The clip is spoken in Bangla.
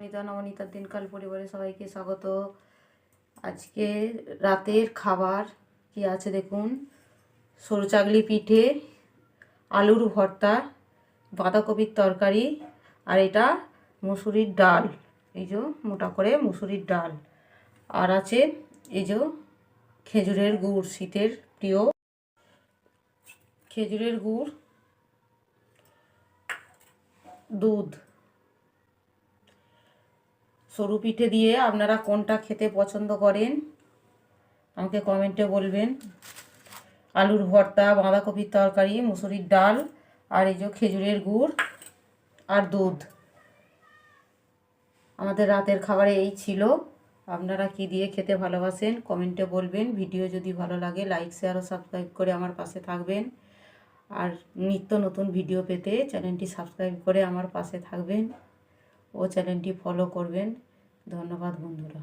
নবনীতা নবনীতার দিনকাল পরিবারে সবাইকে স্বাগত। আজকে রাতের খাবার কি আছে দেখুন। সরু চাগলি পিঠে, আলুর ভর্তা, বাঁধাকপির তরকারি, আর এটা মুসুরির ডাল। এই যে মোটা করে মুসুরির ডাল, আর আছে এই যে খেজুরের গুড়, শীতের প্রিয় খেজুরের গুড়, দুধ। সরু পিঠে দিয়ে আপনারা কোনটা খেতে পছন্দ করেন আমাকে কমেন্টে বলবেন। আলুর ভর্তা, বাঁধাকপির তরকারি, মুসুরির ডাল, আর এই যে খেজুরের গুড় আর দুধ। আমাদের রাতের খাবারে এই ছিল। আপনারা কি দিয়ে খেতে ভালোবাসেন কমেন্টে বলবেন। ভিডিও যদি ভালো লাগে লাইক, শেয়ার ও সাবস্ক্রাইব করে আমার পাশে থাকবেন। আর নিত্য নতুন ভিডিও পেতে চ্যানেলটি সাবস্ক্রাইব করে আমার পাশে থাকবেন ও চ্যানেলটি ফলো করবেন। ধন্যবাদ বন্ধুরা।